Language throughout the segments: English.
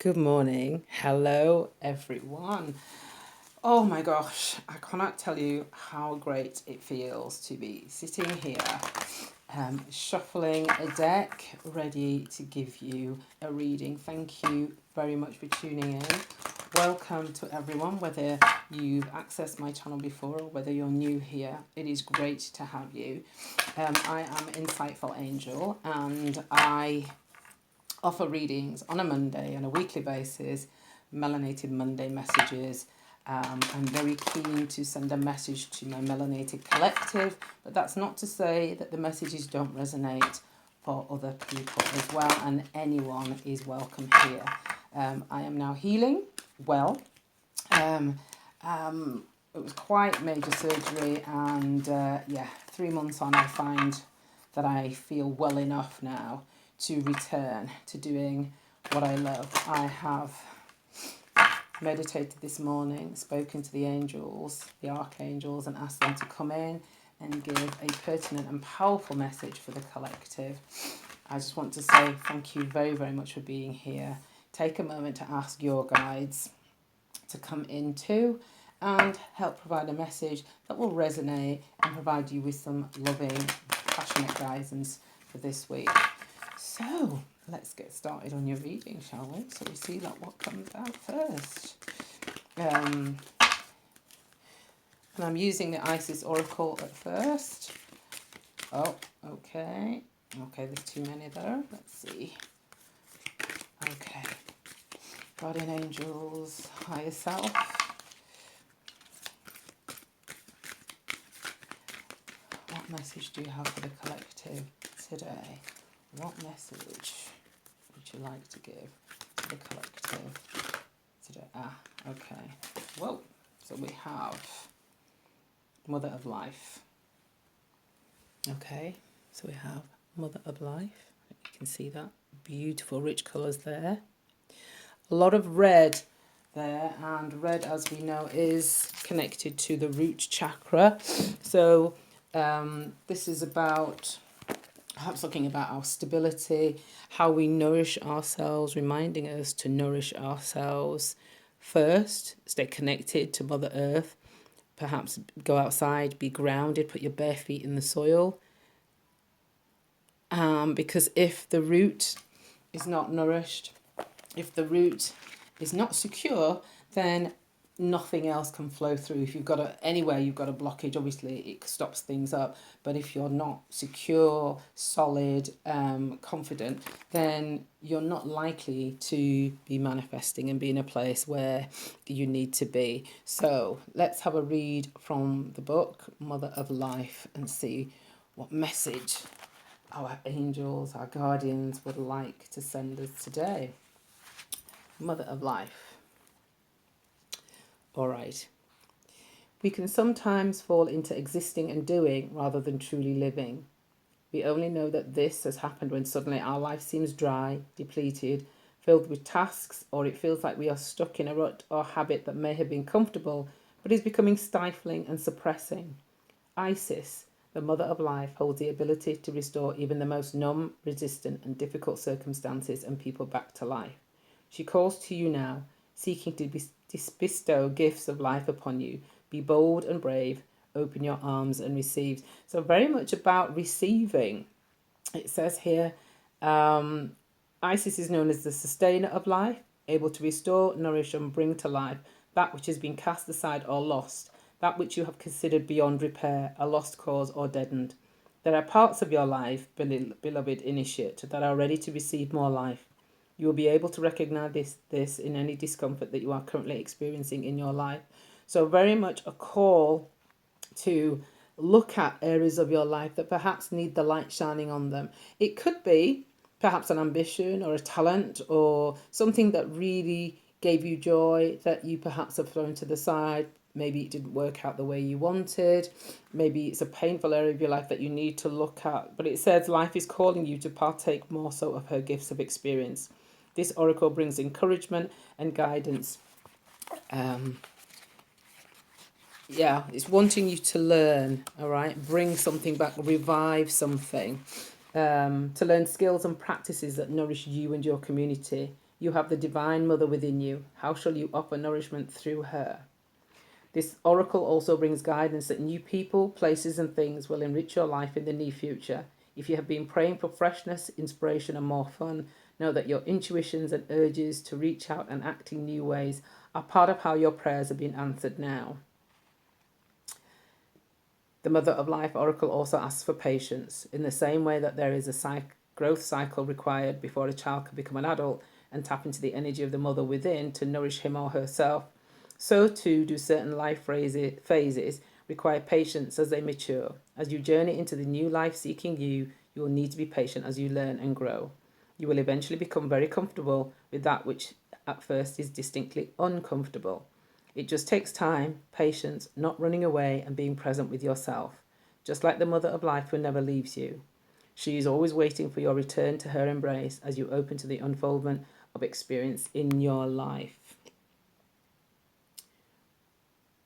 Good morning. Hello, everyone. Oh my gosh, I cannot tell you how great it feels to be sitting here, shuffling a deck, ready to give you a reading. Thank you very much for tuning in. Welcome to everyone, whether you've accessed my channel before or whether you're new here. It is great to have you. I am Insightful Angel, and I offer readings on a Monday on a weekly basis, Melanated Monday messages. I'm very keen to send a message to my Melanated collective, but that's not to say that the messages don't resonate for other people as well, and anyone is welcome here. I am now healing well. It was quite major surgery, and 3 months on, I find that I feel well enough now to return to doing what I love. I have meditated this morning, spoken to the angels, the archangels, and asked them to come in and give a pertinent and powerful message for the collective. I just want to say thank you very, very much for being here. Take a moment to ask your guides to come in too and help provide a message that will resonate and provide you with some loving, passionate guidance for this week. So let's get started on your reading, shall we? So we see what comes out first. And I'm using the Isis Oracle at first. Oh, okay. Okay, there's too many there. Let's see. Okay. Guardian Angels, Higher Self. What message do you have for the collective today? What message would you like to give to the collective today? Okay. Whoa. So we have Mother of Life. Okay. So we have Mother of Life. You can see that. Beautiful, rich colours there. A lot of red there. And red, as we know, is connected to the root chakra. So this is about perhaps looking about our stability, how we nourish ourselves, reminding us to nourish ourselves first, stay connected to Mother Earth, perhaps go outside, be grounded, put your bare feet in the soil. Because if the root is not nourished, if the root is not secure, then nothing else can flow through. If you've got anywhere you've got a blockage, obviously it stops things up. But if you're not secure, solid, confident, then you're not likely to be manifesting and be in a place where you need to be. So let's have a read from the book Mother of Life and see what message our angels, our guardians would like to send us today. Mother of Life. All right. We can sometimes fall into existing and doing rather than truly living. We only know that this has happened when suddenly our life seems dry, depleted, filled with tasks, or it feels like we are stuck in a rut or habit that may have been comfortable but is becoming stifling and suppressing. Isis, the Mother of Life, holds the ability to restore even the most numb, resistant, and difficult circumstances and people back to life. She calls to you now, seeking to bestow gifts of life upon you. Be bold and brave. Open your arms and receive. So very much about receiving. It says here, Isis is known as the sustainer of life, able to restore, nourish, and bring to life that which has been cast aside or lost, that which you have considered beyond repair, a lost cause or deadened. There are parts of your life, beloved initiate, that are ready to receive more life. You will be able to recognize this in any discomfort that you are currently experiencing in your life. So very much a call to look at areas of your life that perhaps need the light shining on them. It could be perhaps an ambition or a talent or something that really gave you joy that you perhaps have thrown to the side. Maybe it didn't work out the way you wanted. Maybe it's a painful area of your life that you need to look at. But it says life is calling you to partake more so of her gifts of experience. This oracle brings encouragement and guidance. It's wanting you to learn, all right? Bring something back, revive something. To learn skills and practices that nourish you and your community. You have the divine mother within you. How shall you offer nourishment through her? This oracle also brings guidance that new people, places, and things will enrich your life in the near future. If you have been praying for freshness, inspiration, and more fun, know that your intuitions and urges to reach out and act in new ways are part of how your prayers are being answered now. The Mother of Life Oracle also asks for patience. In the same way that there is a growth cycle required before a child can become an adult and tap into the energy of the mother within to nourish him or herself, so too do certain life phases require patience as they mature. As you journey into the new life seeking you will need to be patient as you learn and grow. You will eventually become very comfortable with that which at first is distinctly uncomfortable. It just takes time, patience, not running away, and being present with yourself. Just like the Mother of Life who never leaves you. She is always waiting for your return to her embrace as you open to the unfoldment of experience in your life.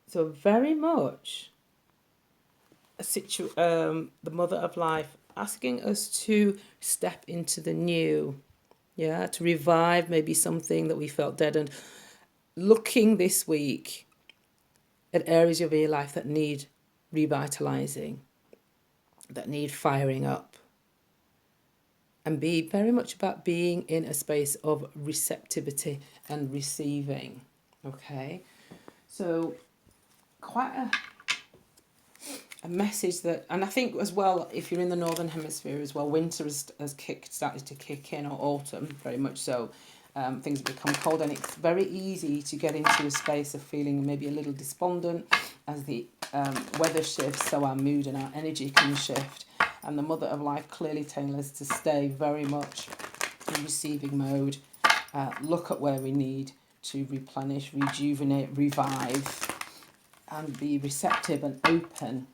So very much the Mother of Life asking us to step into the new, to revive maybe something that we felt dead, and looking this week at areas of your life that need revitalizing, that need firing up, and be very much about being in a space of receptivity and receiving. Okay, so quite a message that, and I think as well, if you're in the Northern Hemisphere as well, winter has started to kick in, or autumn, very much so. Things have become cold, and it's very easy to get into a space of feeling maybe a little despondent as the weather shifts, so our mood and our energy can shift. And the Mother of Life clearly telling us to stay very much in receiving mode, look at where we need to replenish, rejuvenate, revive, and be receptive and open,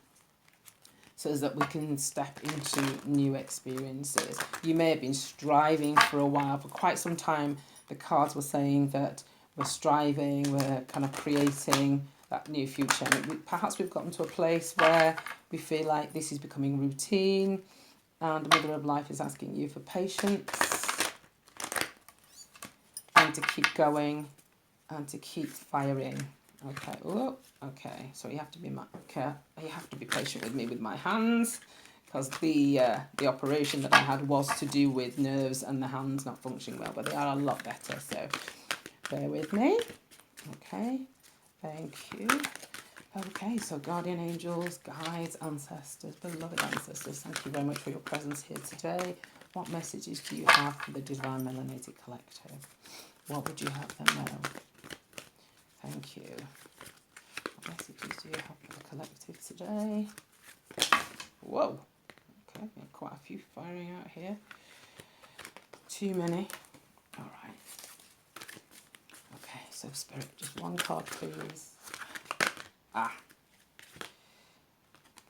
so that we can step into new experiences. You may have been striving for a while, for quite some time. The cards were saying that we're striving, we're kind of creating that new future. And perhaps we've gotten to a place where we feel like this is becoming routine, and the Mother of Life is asking you for patience and to keep going and to keep firing. Okay. Oh, okay. So you have to be you have to be patient with me with my hands, because the operation that I had was to do with nerves and the hands not functioning well, but they are a lot better. So bear with me. Okay. Thank you. Okay. So guardian angels, guides, ancestors, beloved ancestors, thank you very much for your presence here today. What messages do you have for the Divine Melanated Collective? What would you have them know? Thank you. What messages do you have for the collective today? Whoa. Okay, quite a few firing out here. Too many. All right. Okay, so Spirit, just one card, please.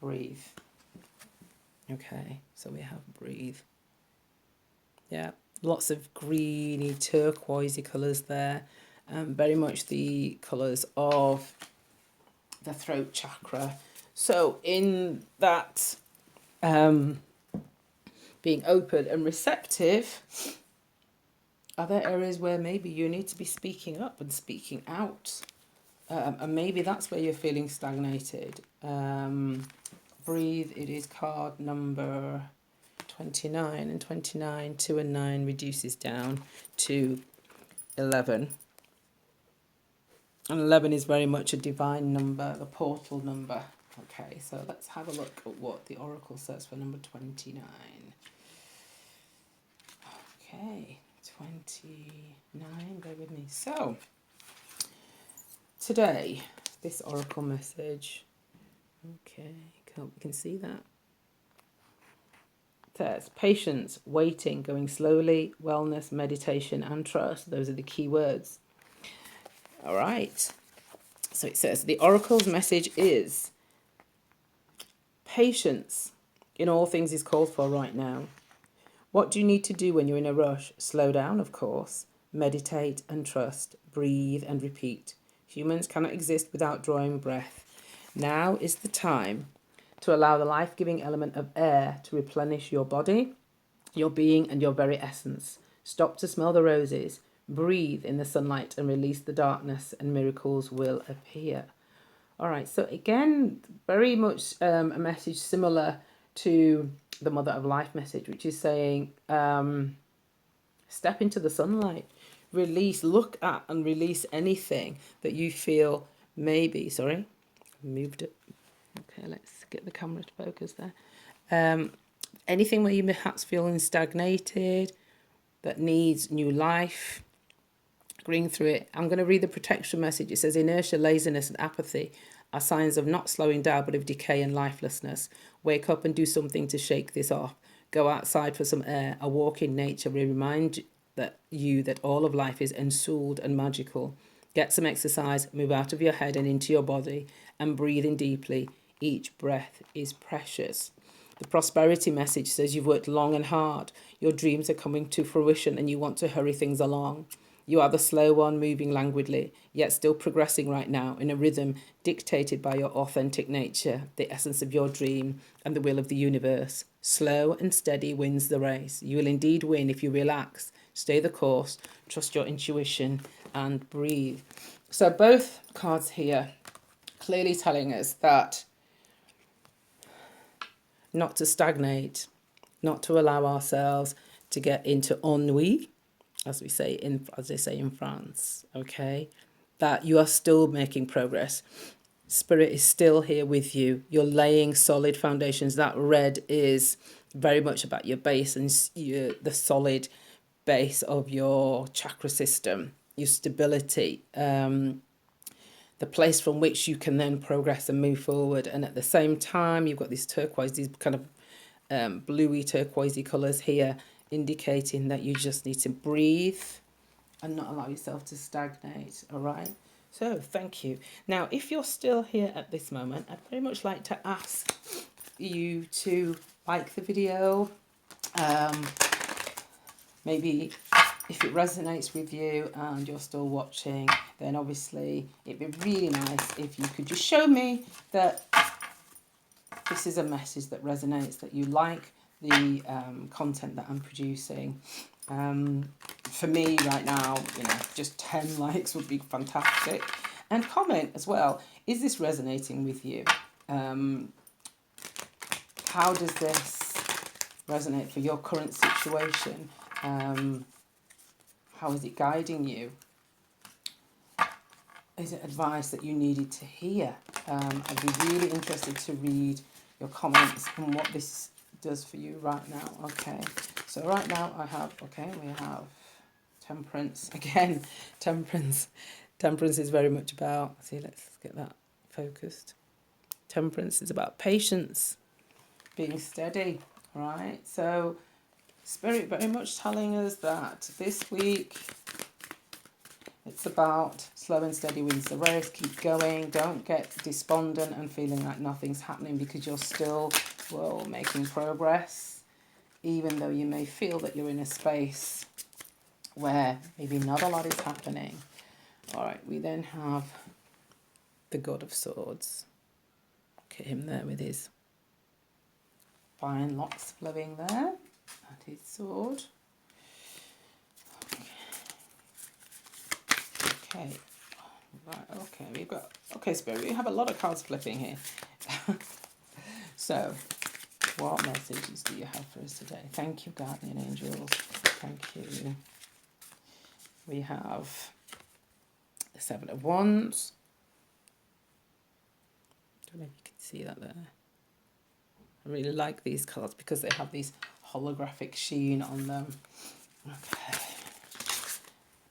Breathe. Okay, so we have breathe. Yeah, lots of greeny, turquoisey colours there. Very much the colours of the throat chakra. So in that being open and receptive, are there areas where maybe you need to be speaking up and speaking out? And maybe that's where you're feeling stagnated. Breathe, it is card number 29, and 29, 2 and 9 reduces down to 11. And 11 is very much a divine number, the portal number. Okay, so let's have a look at what the oracle says for number 29. Okay, 29, bear with me. So, today, this oracle message, okay, we can see that. It says, patience, waiting, going slowly, wellness, meditation, and trust. Those are the key words. All right. So it says, the oracle's message is, patience in all things is called for right now. What do you need to do when you're in a rush? Slow down, of course. Meditate and trust. Breathe and repeat. Humans cannot exist without drawing breath. Now is the time to allow the life-giving element of air to replenish your body, your being, and your very essence. Stop to smell the roses. Breathe in the sunlight and release the darkness, and miracles will appear. All right, so again, very much a message similar to the Mother of Life message, which is saying, step into the sunlight, release, look at and release anything that you feel maybe, sorry, moved it. Okay, let's get the camera to focus there. Anything where you perhaps feeling stagnated, that needs new life, agreeing through it. I'm going to read the protection message. It says, inertia, laziness, and apathy are signs of not slowing down, but of decay and lifelessness. Wake up and do something to shake this off. Go outside for some air. A walk in nature will remind you that all of life is ensouled and magical. Get some exercise, move out of your head and into your body, and breathe in deeply. Each breath is precious. The prosperity message says you've worked long and hard. Your dreams are coming to fruition and you want to hurry things along. You are the slow one, moving languidly, yet still progressing right now in a rhythm dictated by your authentic nature, the essence of your dream, and the will of the universe. Slow and steady wins the race. You will indeed win if you relax, stay the course, trust your intuition, and breathe. So both cards here clearly telling us that not to stagnate, not to allow ourselves to get into ennui, as they say in France, okay? That you are still making progress. Spirit is still here with you. You're laying solid foundations. That red is very much about your base and the solid base of your chakra system, your stability, the place from which you can then progress and move forward. And at the same time, you've got this turquoise, these kind of bluey turquoisey colours here, indicating that you just need to breathe and not allow yourself to stagnate. All right. So thank you. Now, if you're still here at this moment, I'd very much like to ask you to like the video. Maybe if it resonates with you and you're still watching, then obviously it'd be really nice if you could just show me that this is a message that resonates, that you like the content that I'm producing. For me right now, just 10 likes would be fantastic. And comment as well, is this resonating with you? How does this resonate for your current situation? How is it guiding you? Is it advice that you needed to hear? I'd be really interested to read your comments on what this does for you right now. Okay, so right now we have temperance. Again, temperance is very much about, let's get that focused. Temperance is about patience, being steady, right? So Spirit very much telling us that this week it's about slow and steady wins the race. Keep going. Don't get despondent and feeling like nothing's happening, because you're still, making progress, even though you may feel that you're in a space where maybe not a lot is happening. All right, we then have the God of Swords. Look at him there with his fine locks flowing there and his sword. Okay, right, okay, we've got, Spirit, we have a lot of cards flipping here. So, what messages do you have for us today? Thank you, guardian angels. Thank you. We have the Seven of Wands. I don't know if you can see that there. I really like these cards because they have these holographic sheen on them. Okay.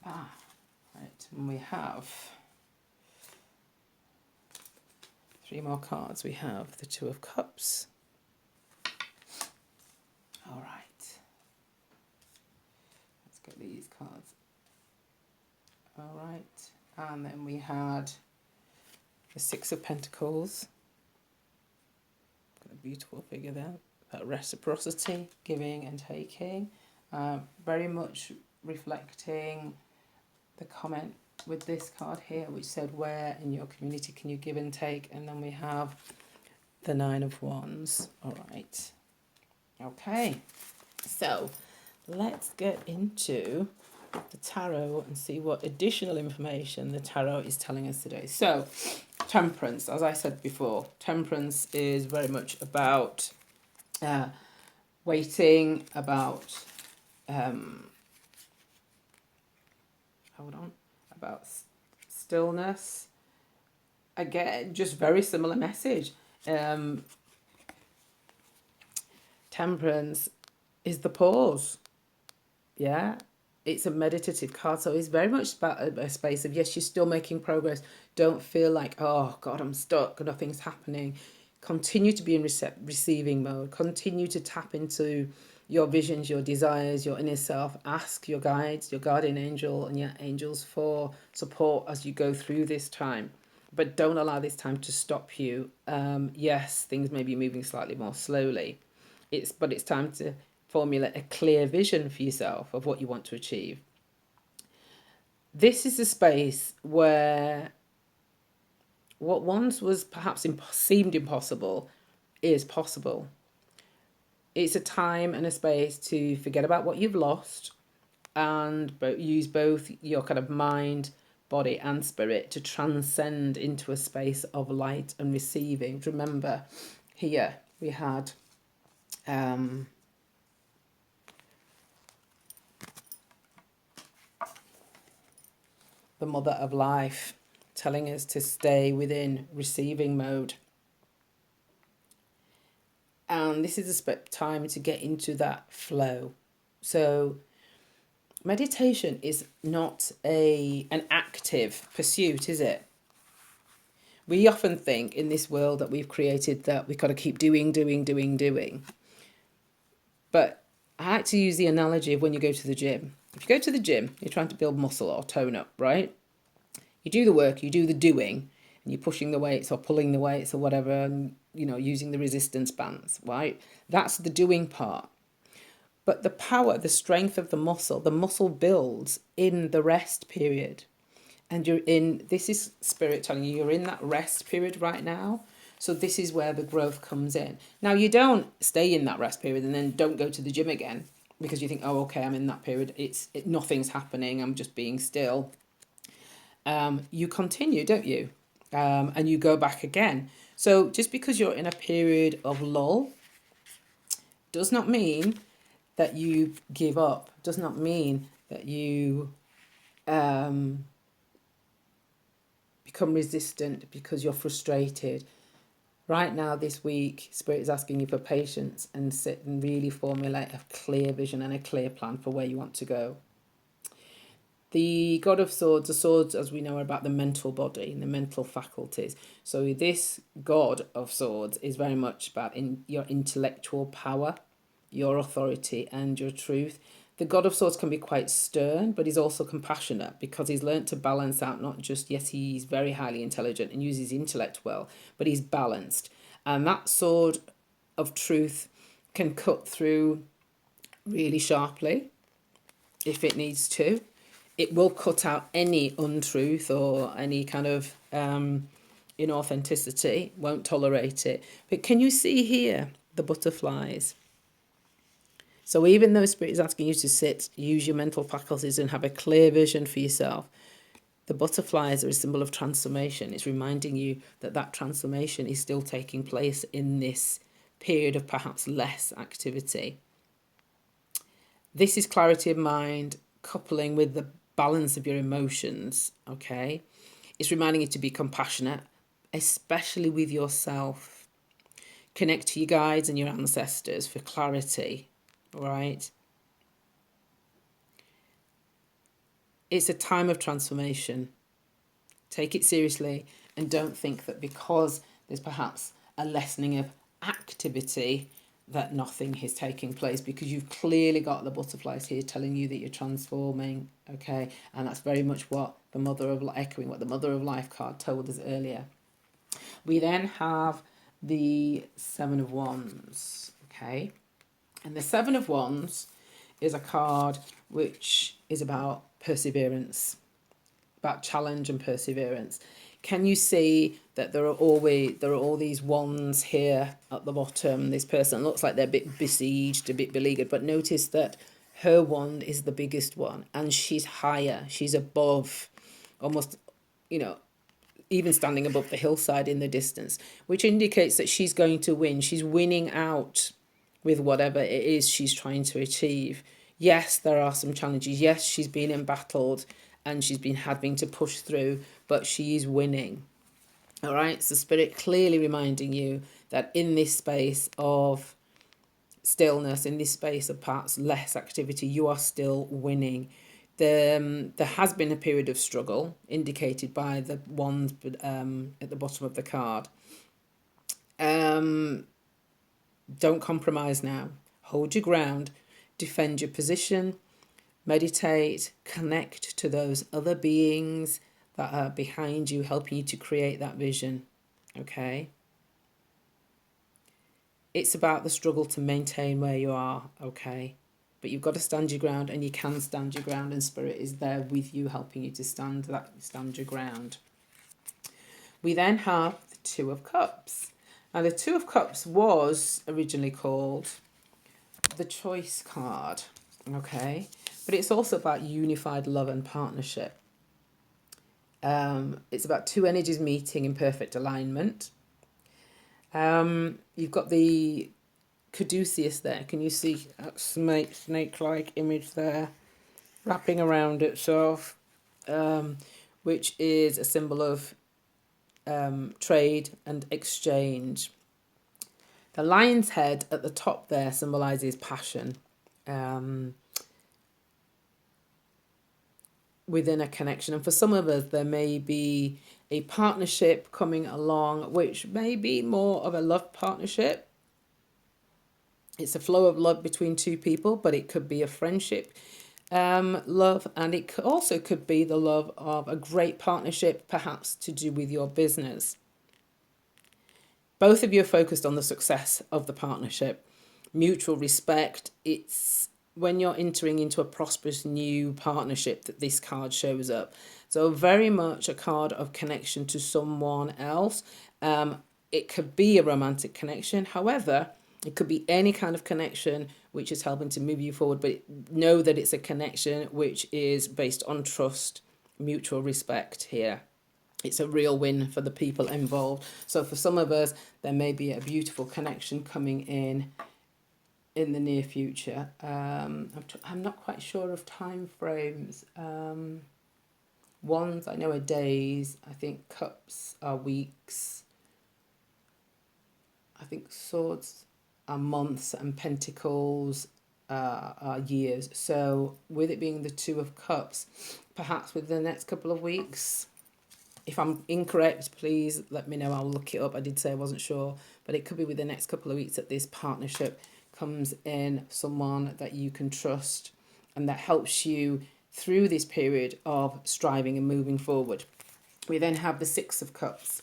Right, and we have 3 more cards. We have the Two of Cups. All right. Let's get these cards. All right. And then we had the Six of Pentacles. Got a beautiful figure there. That reciprocity, giving and taking. Very much reflecting the comment with this card here, which said, where in your community can you give and take? And then we have the Nine of Wands. All right. Okay. So let's get into the tarot and see what additional information the tarot is telling us today. So, temperance, as I said before, temperance is very much about waiting, about hold on, about stillness. Again, just very similar message. Temperance is the pause. Yeah, it's a meditative card, so it's very much about a space of, yes, you're still making progress. Don't feel like, oh God, I'm stuck, nothing's happening. Continue to be in receiving mode. Continue to tap into your visions, your desires, your inner self. Ask your guides, your guardian angel and your angels for support as you go through this time. But don't allow this time to stop you. Yes, things may be moving slightly more slowly. But it's time to formulate a clear vision for yourself of what you want to achieve. This is a space where what once was perhaps seemed impossible is possible. It's a time and a space to forget about what you've lost and use both your kind of mind, body and spirit to transcend into a space of light and receiving. Remember, here we had the mother of life telling us to stay within receiving mode. And this is a time to get into that flow. So meditation is not an active pursuit, is it? We often think in this world that we've created that we've got to keep doing. But I like to use the analogy of when you go to the gym. If you go to the gym, you're trying to build muscle or tone up, right? You do the work, you do the doing, and you're pushing the weights or pulling the weights or whatever, and, using the resistance bands, right? That's the doing part. But the power, the strength of the muscle builds in the rest period. And this is spirit telling you, you're in that rest period right now. So this is where the growth comes in. Now, you don't stay in that rest period and then don't go to the gym again because you think, oh, okay, I'm in that period. Nothing's happening. I'm just being still. You continue, don't you? And you go back again. So just because you're in a period of lull does not mean that you give up, does not mean that you become resistant because you're frustrated. Right now, this week, Spirit is asking you for patience and sit and really formulate a clear vision and a clear plan for where you want to go. The God of Swords, the swords, as we know, are about the mental body and the mental faculties. So this God of Swords is very much about your intellectual power, your authority and your truth. The God of Swords can be quite stern, but he's also compassionate because he's learnt to balance out not just, yes, he's very highly intelligent and uses intellect well, but he's balanced. And that sword of truth can cut through really sharply if it needs to. It will cut out any untruth or any kind of inauthenticity, won't tolerate it. But can you see here the butterflies? So even though Spirit is asking you to sit, use your mental faculties and have a clear vision for yourself, the butterflies are a symbol of transformation. It's reminding you that that transformation is still taking place in this period of perhaps less activity. This is clarity of mind coupling with the balance of your emotions, okay? It's reminding you to be compassionate, especially with yourself. Connect to your guides and your ancestors for clarity, right? It's a time of transformation. Take it seriously and don't think that because there's perhaps a lessening of activity that nothing is taking place, because you've clearly got the butterflies here telling you that you're transforming, okay? And that's very much what echoing what the Mother of Life card told us earlier. We then have the Seven of Wands, okay? And the Seven of Wands is a card which is about perseverance, about challenge and perseverance. Can you see that there are all these wands here at the bottom? This person looks like they're a bit besieged, a bit beleaguered, but notice that Her wand is the biggest one, and she's higher. She's above, almost, you know, even standing above the hillside in the distance, which indicates that she's going to win. She's winning out with whatever it is she's trying to achieve. Yes, there are some challenges. Yes, she's been embattled and she's been having to push through, but she is winning. All right, so Spirit clearly reminding you that in this space of stillness, in this space of perhaps less activity, you are still winning. There has been a period of struggle indicated by the ones at the bottom of the card. Don't compromise now. Hold your ground, defend your position, meditate, connect to those other beings that are behind you, helping you to create that vision. Okay? It's about the struggle to maintain where you are, okay? But you've got to stand your ground, and you can stand your ground, and Spirit is there with you, helping you to stand your ground. We then have the Two of Cups. Now, the Two of Cups was originally called the Choice card, okay? But it's also about unified love and partnership. It's about two energies meeting in perfect alignment. You've got the caduceus there. Can you see that snake-like image there wrapping around itself, which is a symbol of trade and exchange. The lion's head at the top there symbolises passion within a connection. And for some of us, there may be a partnership coming along, which may be more of a love partnership. It's a flow of love between two people, but it could be a friendship love, and it also could be the love of a great partnership, perhaps to do with your business. Both of you are focused on the success of the partnership, mutual respect. It's when you're entering into a prosperous new partnership that this card shows up. So very much a card of connection to someone else. It could be a romantic connection. However, it could be any kind of connection which is helping to move you forward, but know that it's a connection which is based on trust, mutual respect here. It's a real win for the people involved. So for some of us, there may be a beautiful connection coming in the near future. I'm not quite sure of time frames. Wands, I know, are days. I think cups are weeks. I think swords are months, and pentacles are years. So with it being the Two of Cups, perhaps within the next couple of weeks. If I'm incorrect, please let me know. I'll look it up. I did say I wasn't sure, but it could be within the next couple of weeks that this partnership comes in, someone that you can trust and that helps you through this period of striving and moving forward. We then have the Six of Cups.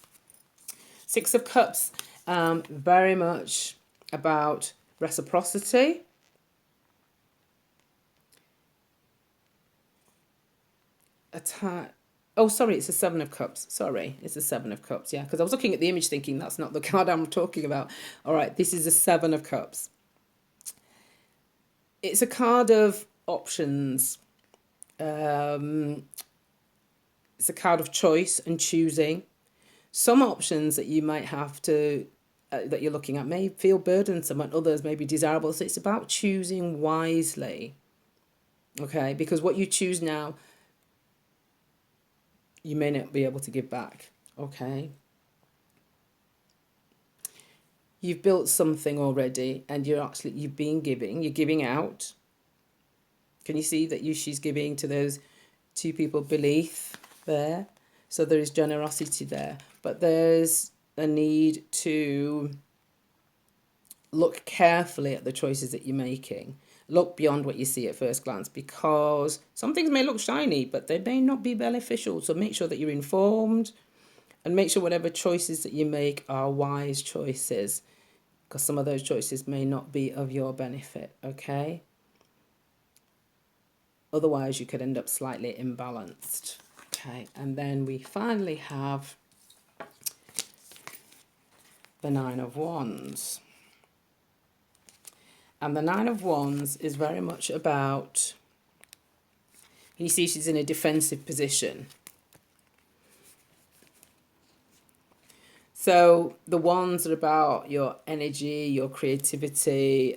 Six of Cups, very much about reciprocity. Oh, sorry, it's the Seven of Cups. Sorry, it's the Seven of Cups. Yeah, because I was looking at the image thinking that's not the card I'm talking about. All right, this is the Seven of Cups. It's a card of options. It's a card of choice and choosing. Some options that you might have to, that you're looking at may feel burdensome and others may be desirable. So it's about choosing wisely. Okay, because what you choose now, you may not be able to give back. Okay. You've built something already and you've been giving, you're giving out. Can you see that she's giving to those two people belief there? So there is generosity there, but there's a need to look carefully at the choices that you're making. Look beyond what you see at first glance, because some things may look shiny, but they may not be beneficial. So make sure that you're informed and make sure whatever choices that you make are wise choices, because some of those choices may not be of your benefit, okay? Otherwise, you could end up slightly imbalanced. Okay, and then we finally have the Nine of Wands. And the Nine of Wands is very much about, you see she's in a defensive position. So the wands are about your energy, your creativity,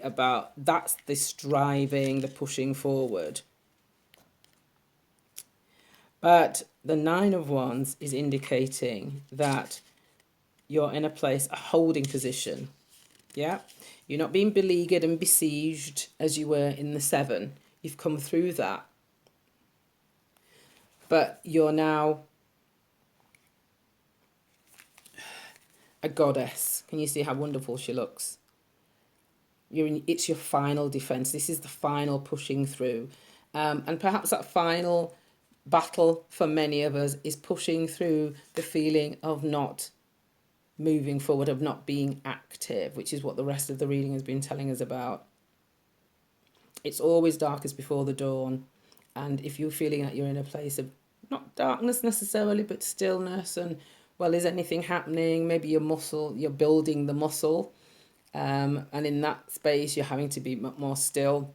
that's the striving, the pushing forward. But the Nine of Wands is indicating that you're in a place, a holding position. Yeah. You're not being beleaguered and besieged as you were in the Seven. You've come through that. But you're now a goddess. Can you see how wonderful she looks? It's your final defense. This is the final pushing through. And perhaps that final battle for many of us is pushing through the feeling of not moving forward, of not being active, which is what the rest of the reading has been telling us about. It's always darkest before the dawn. And if you're feeling that you're in a place of not darkness necessarily, but stillness, and well, is anything happening? Maybe you're building the muscle. And in that space, you're having to be more still.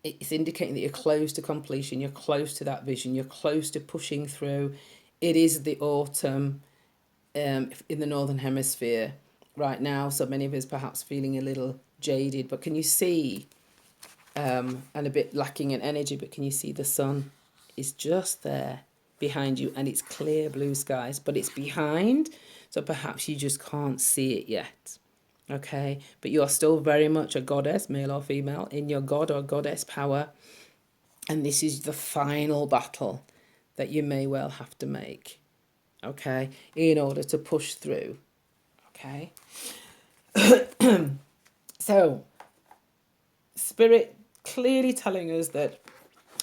It's indicating that you're close to completion. You're close to that vision. You're close to pushing through. It is the autumn in the Northern Hemisphere right now. So many of us perhaps feeling a little jaded. But can you see, and a bit lacking in energy, but can you see the sun is just there behind you, and it's clear blue skies, but it's behind. So perhaps you just can't see it yet. Okay, but you are still very much a goddess, male or female, in your god or goddess power. And this is the final battle that you may well have to make, okay, in order to push through, okay? So, Spirit clearly telling us that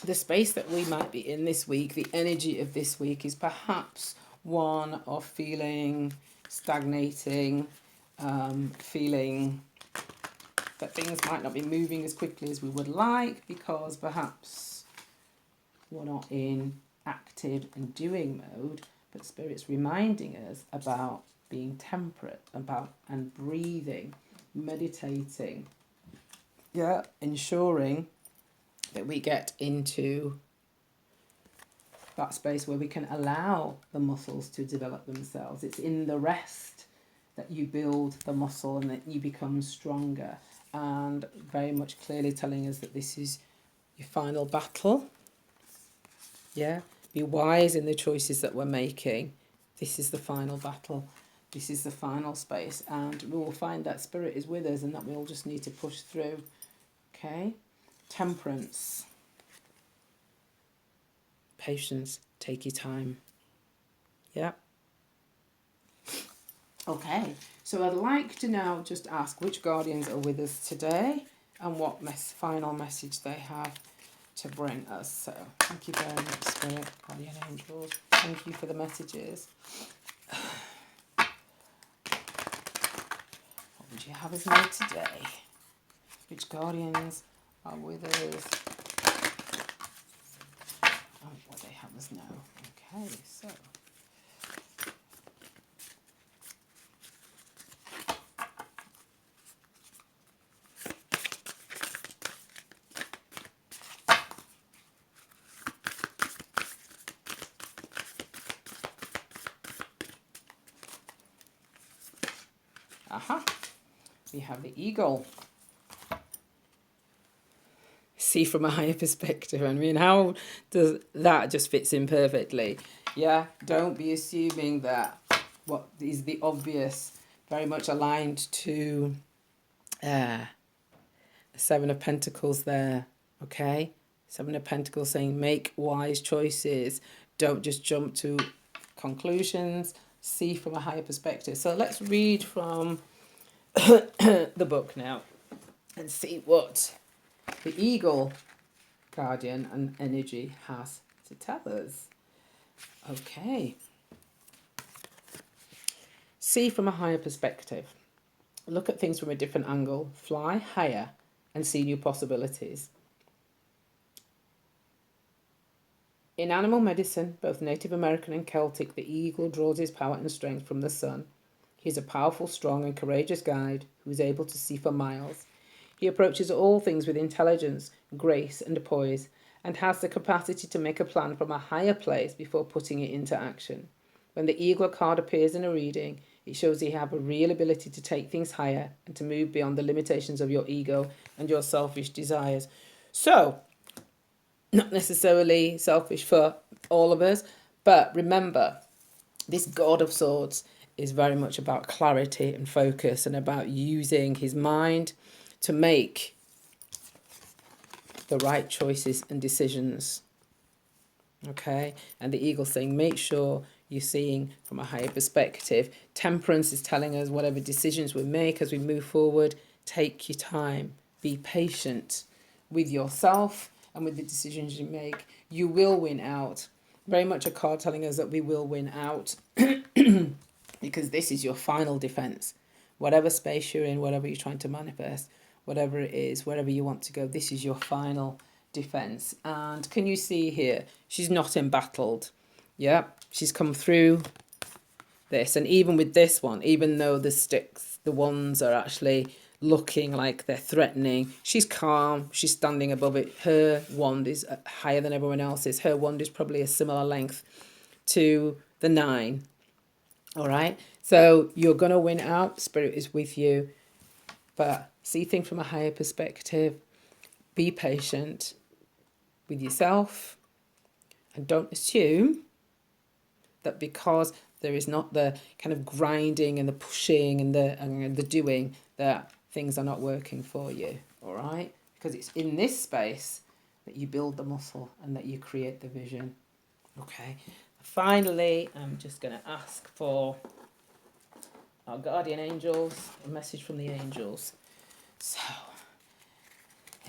the space that we might be in this week, the energy of this week, is perhaps one of feeling stagnating, feeling that things might not be moving as quickly as we would like because perhaps we're not in active and doing mode. But Spirit's reminding us about being temperate, and breathing, meditating, ensuring that we get into that space where we can allow the muscles to develop themselves. It's in the rest that you build the muscle and that you become stronger. And very much clearly telling us that this is your final battle. Yeah, be wise in the choices that we're making. This is the final battle. This is the final space. And we will find that Spirit is with us and that we all just need to push through. Okay, temperance. Patience, take your time. Yeah. Okay, so I'd like to now just ask which guardians are with us today and what final message they have to bring us. So thank you very much, Spirit, Guardian Angels. Thank you for the messages. What would you have us know today? Which guardians are with us? Oh, what they have us know. Okay, so. Aha, we have the eagle. See from a higher perspective. I mean, how does that just fits in perfectly? Yeah, don't be assuming that what is the obvious, very much aligned to the Seven of Pentacles there, okay? Seven of Pentacles saying make wise choices. Don't just jump to conclusions. See from a higher perspective. So let's read from the book now and see what the eagle guardian and energy has to tell us. Okay. See from a higher perspective. Look at things from a different angle. Fly higher and see new possibilities. In animal medicine, both Native American and Celtic, the eagle draws his power and strength from the sun. He is a powerful, strong, and courageous guide who is able to see for miles. He approaches all things with intelligence, grace, and poise, and has the capacity to make a plan from a higher place before putting it into action. When the eagle card appears in a reading, it shows you have a real ability to take things higher and to move beyond the limitations of your ego and your selfish desires. So, not necessarily selfish for all of us, but remember, this God of Swords is very much about clarity and focus and about using his mind to make the right choices and decisions. Okay, and the eagle saying, make sure you're seeing from a higher perspective. Temperance is telling us whatever decisions we make as we move forward, take your time, be patient with yourself and with the decisions you make. You will win out. Very much a card telling us that we will win out because this is your final defense. Whatever space you're in, whatever you're trying to manifest, whatever it is, wherever you want to go, this is your final defense. And can you see here, she's not embattled. Yeah, she's come through this. And even with this one, even though the sticks, the wands are actually looking like they're threatening, she's calm, she's standing above it. Her wand is higher than everyone else's. Her wand is probably a similar length to the 9. All right, so you're going to win out. Spirit is with you, but see things from a higher perspective. Be patient with yourself and don't assume that because there is not the kind of grinding and the pushing and the doing, that things are not working for you. All right, because it's in this space that you build the muscle and that you create the vision. Okay, finally, I'm just going to ask for our guardian angels, a message from the angels. So,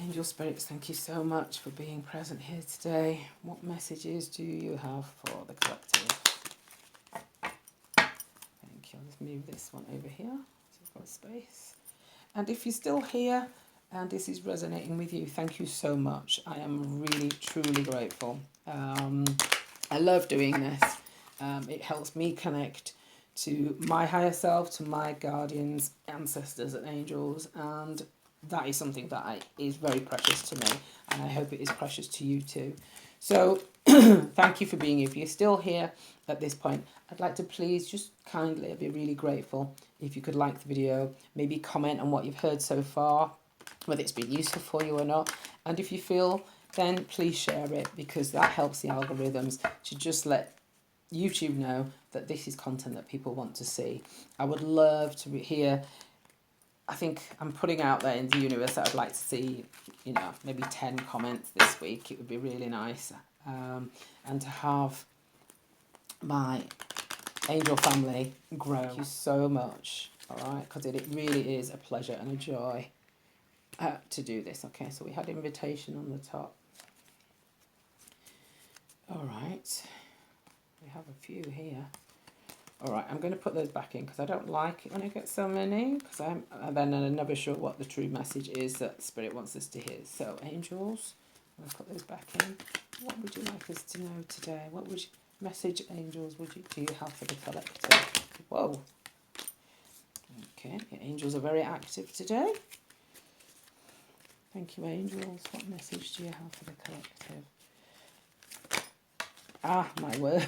angel spirits, thank you so much for being present here today. What messages do you have for the collective? Thank you. I'll just move this one over here so we've got space. And if you're still here and this is resonating with you, thank you so much. I am really, truly grateful. I love doing this. It helps me connect to my higher self, to my guardians, ancestors and angels, and that is something that is very precious to me, and I hope it is precious to you too. So thank you for being here. If you're still here at this point, I'd like to please just kindly, I'd be really grateful if you could like the video, maybe comment on what you've heard so far, whether it's been useful for you or not, and if you feel, then please share it, because that helps the algorithms to just let YouTube know that this is content that people want to see. I would love to hear, I think I'm putting out there in the universe that I'd like to see, you know, maybe 10 comments this week. It would be really nice. And to have my angel family grow. Thank you so much, all right, because it really is a pleasure and a joy to do this. Okay, so we had invitation on the top. All right. We have a few here. All right, I'm going to put those back in because I don't like it when I get so many, because I'm never sure what the true message is that Spirit wants us to hear. So, angels, I'm going to put those back in. What would you like us to know today? What would message, angels, do you have for the collective? Whoa. Okay, your angels are very active today. Thank you, angels. What message do you have for the collective? Ah, my word.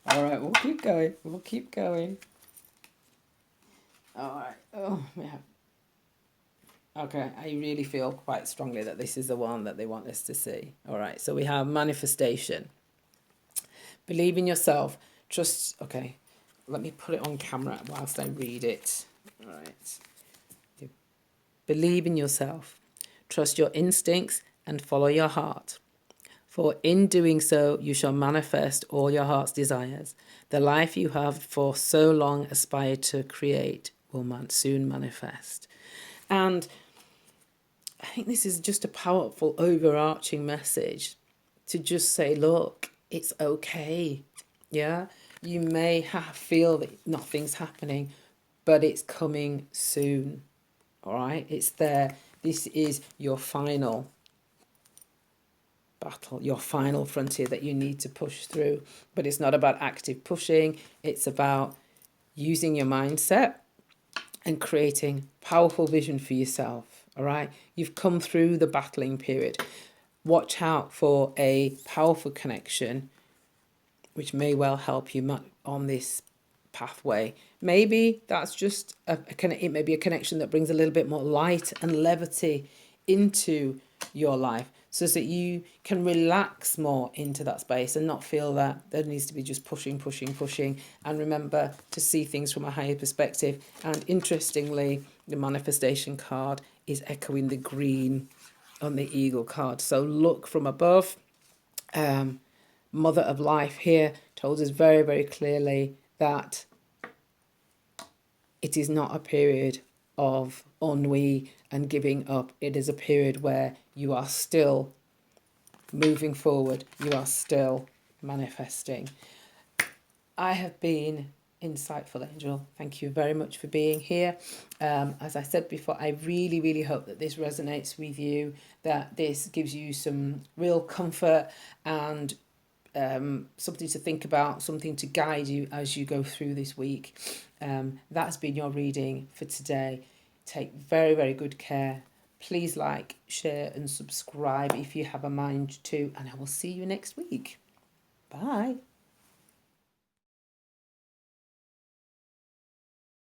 All right, we'll keep going. We'll keep going. All right. Oh, yeah. Okay, I really feel quite strongly that this is the one that they want us to see. All right, so we have manifestation. Believe in yourself. Trust. Okay, let me put it on camera whilst I read it. All right. Believe in yourself. Trust your instincts and follow your heart. For in doing so, you shall manifest all your heart's desires. The life you have for so long aspired to create will soon manifest. And I think this is just a powerful, overarching message to just say, look, it's okay. Yeah, you may feel that nothing's happening, but it's coming soon. All right, it's there. This is your final battle, your final frontier that you need to push through. But it's not about active pushing. It's about using your mindset and creating powerful vision for yourself. All right. You've come through the battling period. Watch out for a powerful connection, which may well help you on this pathway. Maybe that's just it may be a connection that brings a little bit more light and levity into your life, so that you can relax more into that space and not feel that there needs to be just pushing. And remember to see things from a higher perspective. And interestingly, the manifestation card is echoing the green on the eagle card. So look from above. Mother of Life here told us very, very clearly that it is not a period of ennui and giving up. It is a period where you are still moving forward. You are still manifesting. I have been Insightful Angel. Thank you very much for being here. As I said before, I really, really hope that this resonates with you, that this gives you some real comfort and something to think about, something to guide you as you go through this week. That's been your reading for today. Take very, very good care. Please like, share and subscribe if you have a mind to, and I will see you next week. Bye.